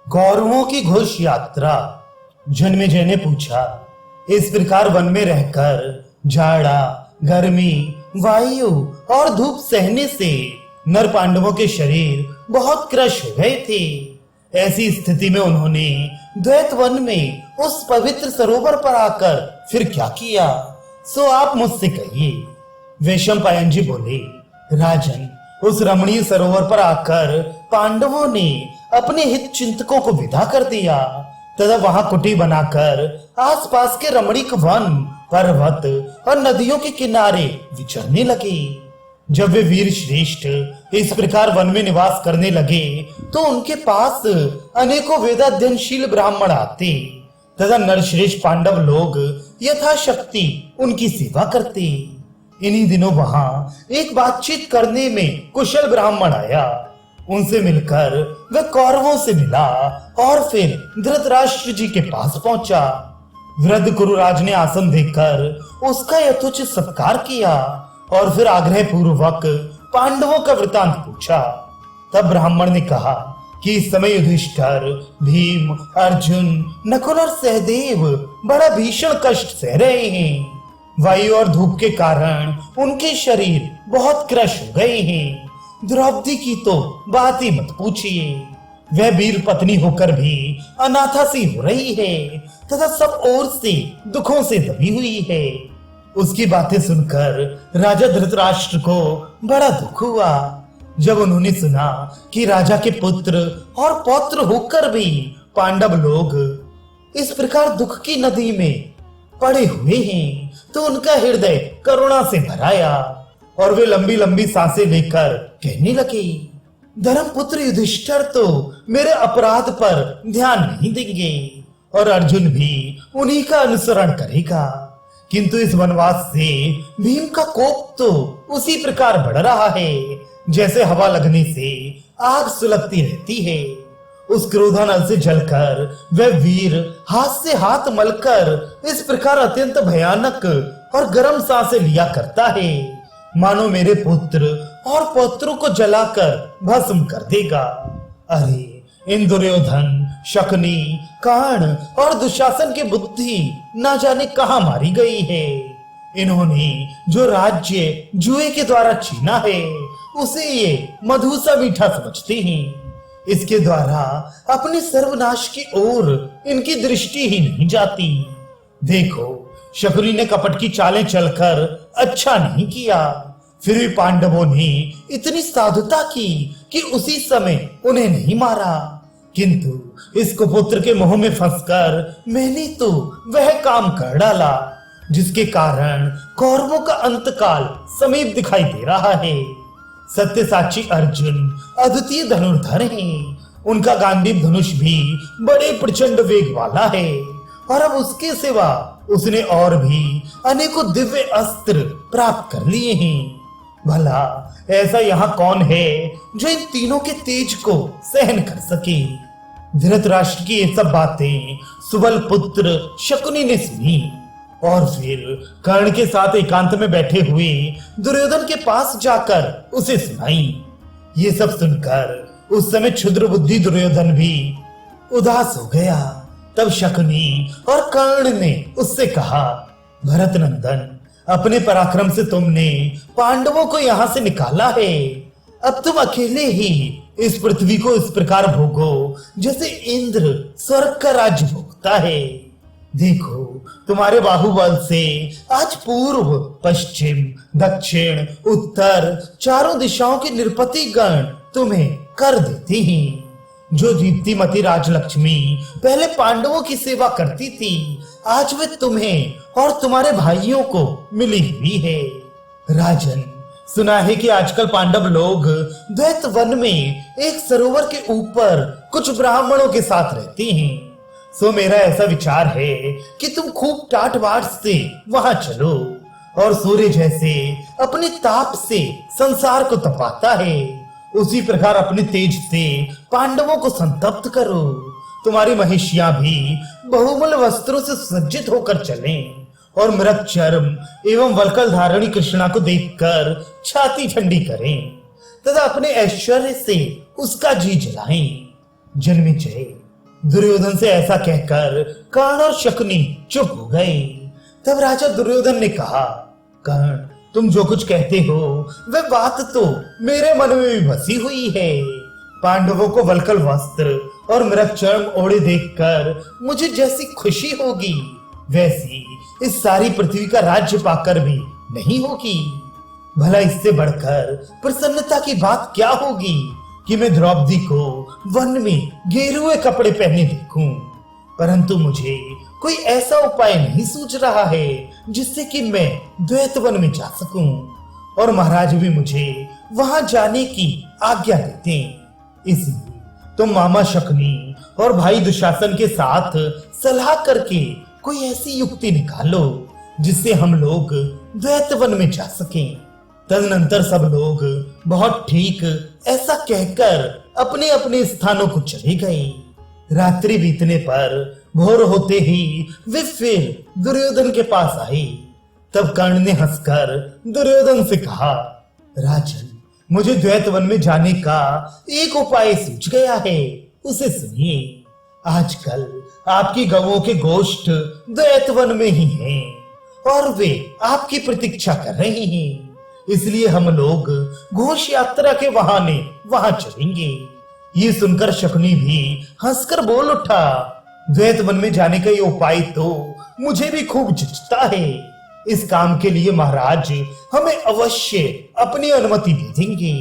कौरवों की घोष यात्रा। जन्मेजय ने पूछा, इस प्रकार वन में रहकर जाड़ा, गर्मी, वायु और धूप सहने से नर पांडवों के शरीर बहुत क्रश हो गए थे। ऐसी स्थिति में उन्होंने द्वैत वन में उस पवित्र सरोवर पर आकर फिर क्या किया, सो आप मुझसे कहिए। वैशंपायन जी बोले, राजन, उस रमणीय सरोवर पर आकर पांडवों ने अपने हित चिंतकों को विदा कर दिया तथा वहां कुटी बनाकर आसपास के रमणीक वन, पर्वत और नदियों के किनारे विचरने लगे। जब वे वीर श्रेष्ठ इस प्रकार वन में निवास करने लगे तो उनके पास अनेकों वेदाध्ययनशील ब्राह्मण आते तथा नरश्रेष्ठ पांडव लोग यथाशक्ति उनकी सेवा करते। इन्हीं दिनों वहां एक बातचीत करने में कुशल ब्राह्मण आया। उनसे मिलकर वह कौरवों से मिला और फिर धृतराष्ट्र जी के पास पहुंचा। वृद्ध कुरुराज ने आसन देकर उसका यथोचित सत्कार किया और फिर आग्रह पूर्वक पांडवों का वृतांत पूछा। तब ब्राह्मण ने कहा कि इस समय युधिष्ठिर, भीम, अर्जुन, नकुल और सहदेव बड़ा भीषण कष्ट सह रहे हैं। वायु और धूप के कारण उनके शरीर बहुत क्रश हो गए हैं। द्रौपदी की तो बात ही मत पूछिए, वह वीर पत्नी होकर भी अनाथा सी हो रही है तथा सब ओर से दुखों से दबी हुई है। उसकी बातें सुनकर राजा धृतराष्ट्र को बड़ा दुख हुआ। जब उन्होंने सुना कि राजा के पुत्र और पौत्र होकर भी पांडव लोग इस प्रकार दुख की नदी में पड़े हुए हैं तो उनका हृदय करुणा से भराया और वे लंबी लंबी सांसें लेकर कहने लगे, धर्मपुत्र युधिष्ठिर तो मेरे अपराध पर ध्यान नहीं देंगे और अर्जुन भी उन्हीं का अनुसरण करेगा, किंतु इस वनवास से भीम का कोप तो उसी प्रकार बढ़ रहा है जैसे हवा लगने से आग सुलगती रहती है। उस क्रोधानल से जलकर वह वीर हाथ से हाथ मलकर इस प्रकार अत्यंत भयानक और गर्म सांसें लिया करता है मानो मेरे पुत्र और पौत्रों को जलाकर भस्म कर देगा। अरे, इन दुर्योधन, शकुनी, कर्ण और दुशासन की बुद्धि ना जाने कहां मारी गई है। इन्होंने जो राज्य जुए के द्वारा छीना है उसे ये मधु सा मीठा समझते हैं। इसके द्वारा अपने सर्वनाश की ओर इनकी दृष्टि ही नहीं जाती। देखो, शकुनी ने कपट की चालें चलकर अच्छा नहीं किया, फिर भी पांडवों ने इतनी साधुता की कि उसी समय उन्हें नहीं मारा, किंतु इस कुपुत्र के मोह में फंसकर मैंने तो वह काम कर डाला जिसके कारण कौरवों का अंतकाल समीप दिखाई दे रहा है। सत्यसाची अर्जुन अद्वितीय धनुर्धर हैं, उनका गांडीव धनुष भी बड़े प्रचंड वेग वाला है और अब उसके सिवा उसने और भी अनेकों दिव्य अस्त्र प्राप्त कर लिए हैं। भला ऐसा यहाँ कौन है जो इन तीनों के तेज को सहन कर सके। धृतराष्ट्र की ये सब बातें सुबल पुत्र शकुनी ने सुनी और फिर कर्ण के साथ एकांत में बैठे हुए दुर्योधन के पास जाकर उसे सुनाई। ये सब सुनकर उस समय क्षुद्र बुद्धि दुर्योधन भी उदास हो गया। तब शकुनी और कर्ण ने उससे कहा, भरत नंदन, अपने पराक्रम से तुमने पांडवों को यहाँ से निकाला है, अब तुम अकेले ही इस पृथ्वी को इस प्रकार भोगो जैसे इंद्र स्वर्ग का राज्य भोगता है। देखो, तुम्हारे बाहुबल से आज पूर्व, पश्चिम, दक्षिण, उत्तर चारों दिशाओं के निरपति गण तुम्हें कर देते हैं। जो दीप्तिमती राजलक्ष्मी पहले पांडवों की सेवा करती थी, आज वे तुम्हें और तुम्हारे भाइयों को मिली हुई है। राजन, सुना है कि आजकल पांडव लोग द्वैत वन में एक सरोवर के ऊपर कुछ ब्राह्मणों के साथ रहते हैं। सो मेरा ऐसा विचार है कि तुम खूब टाट बाट से वहां चलो और सूर्य जैसे अपने ताप से संसार को तपाता है उसी प्रकार अपने तेज से पांडवों को संतप्त करो। तुम्हारी महिषियां भी बहुमूल्य वस्त्रों से सज्जित होकर चलें और मृग चर्म एवं वल्कल धारणी कृष्णा को देखकर छाती ठंडी करें तथा अपने ऐश्वर्य से उसका जी जलाएं। जन्मेजय, दुर्योधन से ऐसा कहकर कर्ण और शकुनी चुप हो गए। तब राजा दुर्योधन ने कहा, कर्ण, तुम जो कुछ कहते हो वह बात तो मेरे मन में भी बसी हुई है। पांडवों को वल्कल वस्त्र और मृगचर्म ओढ़े देखकर मुझे जैसी खुशी होगी वैसी इस सारी पृथ्वी का राज्य पाकर भी नहीं होगी। भला इससे बढ़कर प्रसन्नता की बात क्या होगी कि मैं द्रौपदी को वन में गेरुए कपड़े पहने देखूं। परंतु मुझे कोई ऐसा उपाय नहीं सूझ रहा है जिससे कि मैं द्वैत वन में जा सकूं और महाराज भी मुझे वहां जाने की आज्ञा देते। इसलिए तुम मामा शकुनी और भाई दुशासन के साथ सलाह करके कोई ऐसी युक्ति निकालो जिससे हम लोग द्वैत वन में जा सकें। तदनंतर सब लोग बहुत ठीक ऐसा कहकर अपने अपने स्थानों को चले गए। रात्रि बीतने पर भोर होते ही वे फिर दुर्योधन के पास आए। तब कर्ण ने हंसकर दुर्योधन से कहा, राजन, मुझे द्वैत वन में जाने का एक उपाय सूझ गया है, उसे सुनिए। आजकल आपकी गवों के गोष्ठ द्वैत वन में ही हैं और वे आपकी प्रतीक्षा कर रहे हैं। इसलिए हम लोग घोष यात्रा के बहाने वहां चलेंगे। ये सुनकर शकुनी भी हंसकर बोल उठा, द्वैत वन में जाने का ये उपाय तो मुझे भी खूब जचता है। इस काम के लिए महाराज हमें अवश्य अपनी अनुमति दे देंगे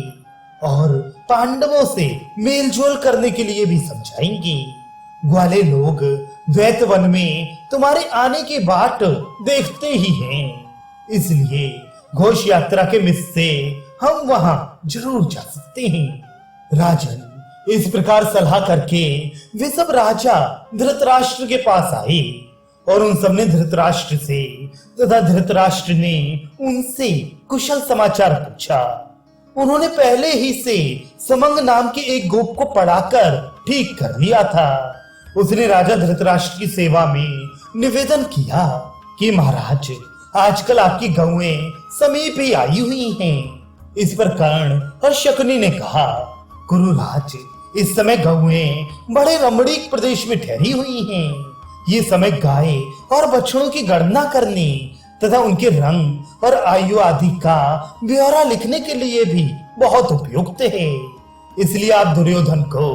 और पांडवों से मेलजोल करने के लिए भी समझाएंगे। ग्वाले लोग द्वैत वन में तुम्हारे आने की बाट देखते ही हैं, इसलिए घोष यात्रा के मिस से हम वहां जरूर जा सकते हैं। राजन, इस प्रकार सलाह करके वे सब राजा धृतराष्ट्र के पास आए और उन सब ने धृतराष्ट्र से तथा धृतराष्ट्र ने उनसे कुशल समाचार पूछा। उन्होंने पहले ही से समंग नाम के एक गोप को पढ़ाकर ठीक कर लिया था। उसने राजा धृतराष्ट्र की सेवा में निवेदन किया कि महाराज, आजकल आपकी गौएं समीप ही आई हुई हैं। इस पर कर्ण और शकुनी ने कहा, गुरुराज, इस समय गौएं बड़े रमणीक प्रदेश में ठहरी हुई हैं। ये समय गाय और बछड़ों की गणना करने तथा उनके रंग और आयु आदि का ब्यौरा लिखने के लिए भी बहुत उपयुक्त है। इसलिए आप दुर्योधन को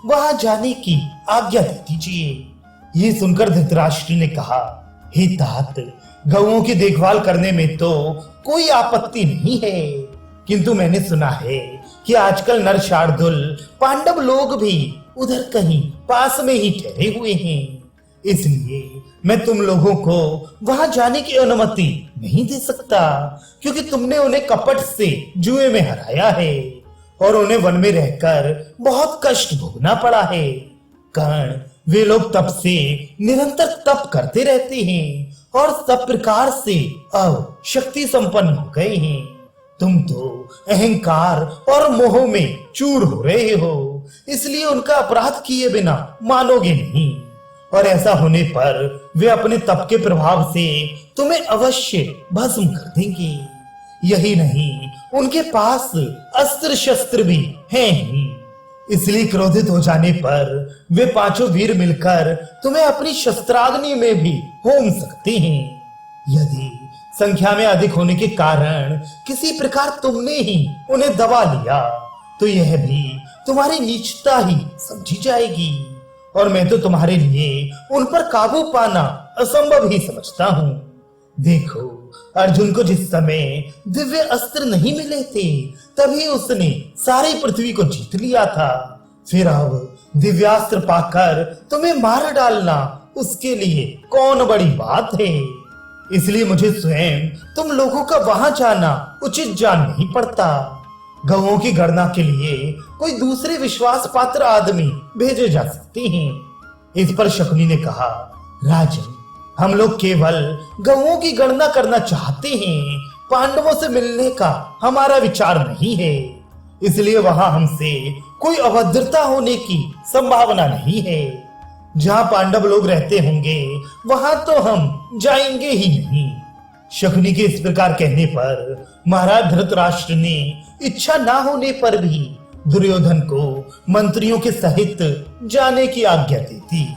वहां जाने की आज्ञा दे दीजिए। ये सुनकर धृतराष्ट्र ने कहा, हे तात, गौओं की देखभाल करने में तो कोई आपत्ति नहीं है, किंतु मैंने सुना है कि आजकल नर शार्दुल पांडव लोग भी उधर कहीं पास में ही ठहरे हुए हैं। इसलिए मैं तुम लोगों को वहां जाने की अनुमति नहीं दे सकता, क्योंकि तुमने उन्हें कपट से जुए में हराया है और उन्हें वन में रहकर बहुत कष्ट भोगना पड़ा है। कर्ण, वे लोग तप से निरंतर तप करते रहते हैं और सब प्रकार से अब शक्ति संपन्न हो गए हैं। तुम तो अहंकार और मोह में चूर हो रहे हो, इसलिए उनका अपराध किए बिना मानोगे नहीं और ऐसा होने पर वे अपने तप के प्रभाव से तुम्हें अवश्य भस्म कर देंगे। यही नहीं, उनके पास अस्त्र शस्त्र भी हैं ही। इसलिए क्रोधित हो जाने पर वे पांचों वीर मिलकर तुम्हें अपनी शस्त्राग्नि में भी होम सकते हैं। यदि संख्या में अधिक होने के कारण किसी प्रकार तुमने ही उन्हें दबा लिया तो यह भी तुम्हारी नीचता ही समझी जाएगी और मैं तो तुम्हारे लिए उन पर काबू पाना असंभव ही समझता हूँ। देखो, अर्जुन को जिस समय दिव्य अस्त्र नहीं मिले थे तभी उसने सारी पृथ्वी को जीत लिया था। फिर अब दिव्यास्त्र पाकर तुम्हें मार डालना उसके लिए कौन बड़ी बात है। इसलिए मुझे स्वयं तुम लोगों का वहां जाना उचित जान नहीं पड़ता। गौओं की गणना के लिए कोई दूसरे विश्वास पात्र आदमी भेजे जा सकते हैं। इस पर शकुनी ने कहा, राजन, हम लोग केवल गौओं की गणना करना चाहते हैं, पांडवों से मिलने का हमारा विचार नहीं है। इसलिए वहां हमसे कोई अभद्रता होने की संभावना नहीं है। जहां पांडव लोग रहते होंगे वहां तो हम जाएंगे ही नहीं। शकुनी के इस प्रकार कहने पर महाराज धृतराष्ट्र ने इच्छा ना होने पर भी दुर्योधन को मंत्रियों के सहित जाने की आज्ञा दी थी।